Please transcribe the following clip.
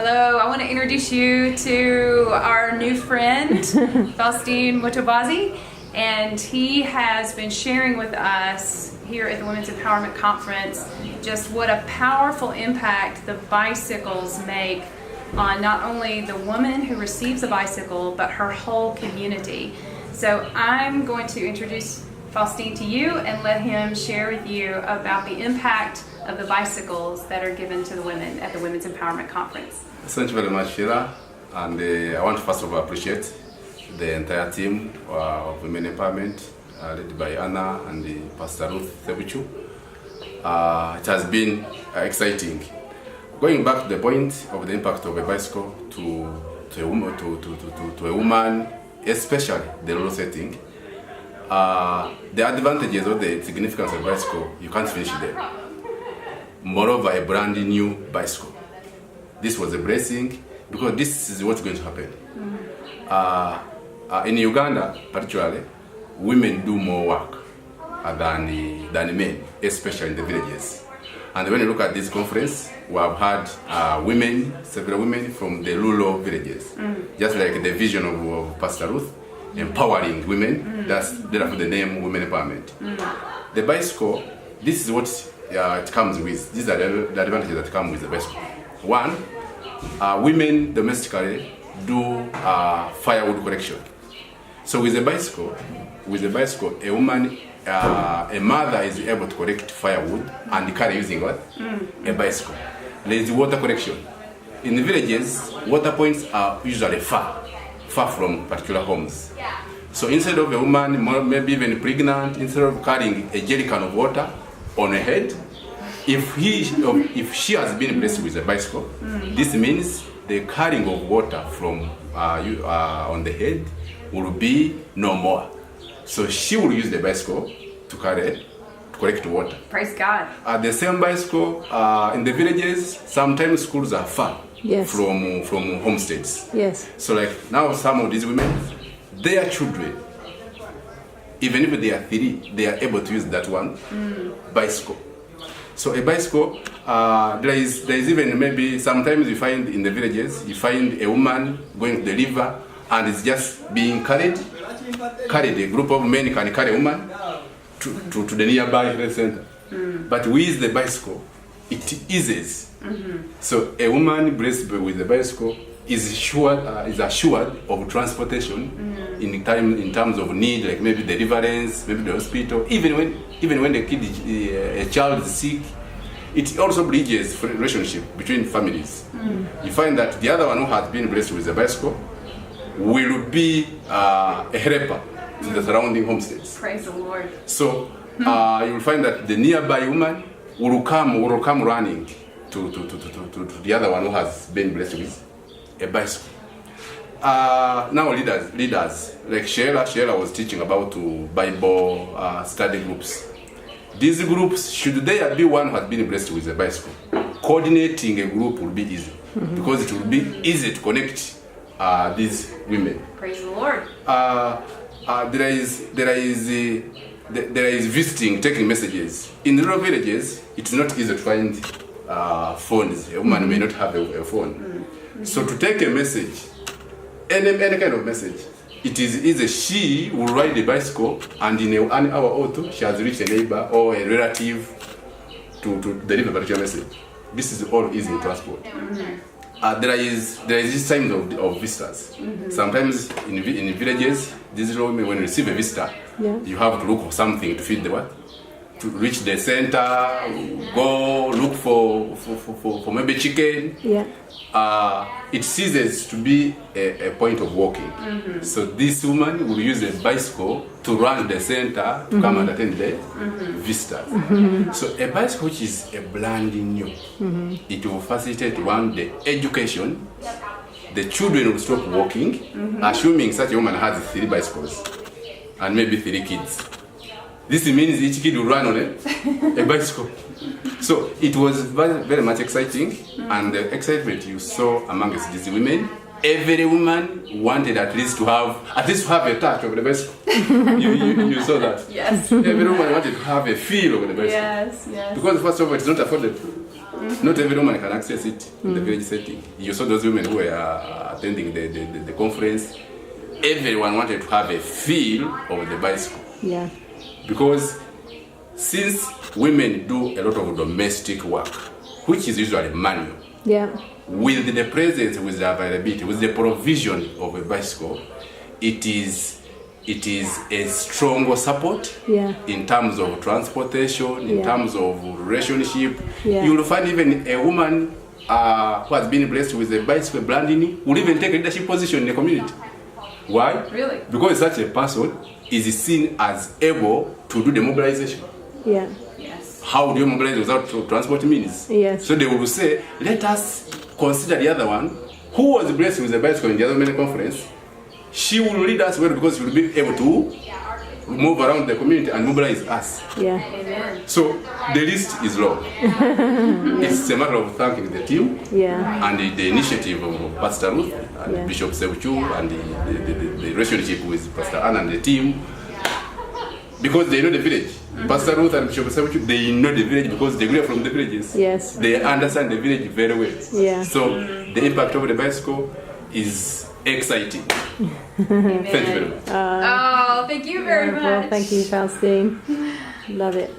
Hello, I want to introduce you to our new friend, Faustine Motobazi, and he has been sharing with us here at the Women's Empowerment Conference just what a powerful impact the bicycles make on not only the woman who receives a bicycle, but her whole community. So I'm going to introduce Faustine to you and let him share with you about the impact of the bicycles that are given to the women at the Women's Empowerment Conference. Thank you very much, Sheila. And I want to first of all appreciate the entire team of Women Empowerment, led by Anna and Pastor Ruth Sebuchu. It has been exciting. Going back to the point of the impact of a bicycle to a woman, especially the rural setting, the advantages or the significance of a bicycle, you can't finish it there. Moreover, a brand new bicycle. This was a blessing because this is what's going to happen. In Uganda, particularly, women do more work than men, especially in the villages. And when you look at this conference, we have had women, several women from the rural villages, just like the vision of Pastor Ruth, empowering women. That's therefore the name Women Empowerment. The bicycle, this is what it comes with. These are the advantages that come with the bicycle. One, women domestically do firewood collection. So with a bicycle, a woman, a mother is able to collect firewood and carry using what? A bicycle. There is water collection. In the villages, water points are usually far from particular homes. So instead of a woman, maybe even pregnant, instead of carrying a jerrycan of water on her head, if she has been blessed with a bicycle, this means the carrying of water from on the head will be no more. So she will use the bicycle to collect water. Praise God. The same bicycle in the villages, sometimes schools are far from homesteads. Yes. So like now some of these women, their children, even if they are 3, they are able to use that one bicycle. So a bicycle, there is even maybe sometimes you find in the villages, you find a woman going to the river and it's just being carried. A group of men can carry a woman to the nearby health center. But with the bicycle, it eases. So a woman blessed with the bicycle is assured of transportation in terms of need, like maybe the deliverance, maybe the hospital. Even when a child is sick, it also bridges relationship between families. You find that the other one who has been blessed with a bicycle will be a helper to the surrounding homesteads. Praise the Lord. So you will find that the nearby woman will come running to the other one who has been blessed with a bicycle. Now leaders like Sheila was teaching about Bible study groups. These groups, should there be one who has been blessed with a bicycle, coordinating a group will be easy because it will be easy to connect these women. Praise the Lord. There is visiting, taking messages. In rural villages, it's not easy to find phones. A woman may not have a phone. So to take a message, any kind of message, it is easy. She will ride the bicycle and in an hour or two, she has reached a neighbor or a relative to deliver a particular message. This is all easy in transport. There is this time of visitors. Sometimes in villages, these women, when you receive a visitor, you have to look for something to feed the what? To reach the center, go look for maybe chicken. It ceases to be a point of walking. So this woman will use a bicycle to run the center to come and attend the visitors. So a bicycle which is a brand new, it will facilitate the education. The children will stop walking, assuming such a woman has 3 bicycles and maybe 3 kids. This means each kid will run on a bicycle. So it was very, very much exciting, and the excitement you saw amongst these women, every woman wanted at least to have a touch of the bicycle. you saw that? Yes. Every woman wanted to have a feel of the bicycle. Yes. Because first of all, it's not affordable. Not every woman can access it in the village setting. You saw those women who were attending the conference. Everyone wanted to have a feel of the bicycle. Yeah. Because since women do a lot of domestic work, which is usually manual, Yeah. with the presence, with the availability, with the provision of a bicycle, it is a stronger support Yeah. in terms of transportation, in Yeah. terms of relationship. Yeah. You will find even a woman who has been blessed with a bicycle branding will even take a leadership position in the community. Why? Really? Because such a person is seen as able to do the mobilization. Yeah. Yes. How do you mobilize without transport means? Yes. So they will say, let us consider the other one who was blessed with a bicycle in the other many conference. She will lead us well because she will be able to move around the community and mobilize us. Yeah. Amen. So the list is long. It's a matter of thanking the team Yeah. and the initiative of Pastor Ruth and Yeah. Bishop Sebuchu and the relationship with Pastor Anna and the team. Because they know the village. Pastor Ruth and Bishop Sebuchu, they know the village because they grew up from the villages. Yes. They understand the village very well. Yeah. So the impact of the bicycle is exciting. Amen. Thank you very much. Oh, thank you very much. Well, thank you, Faustine. Love it.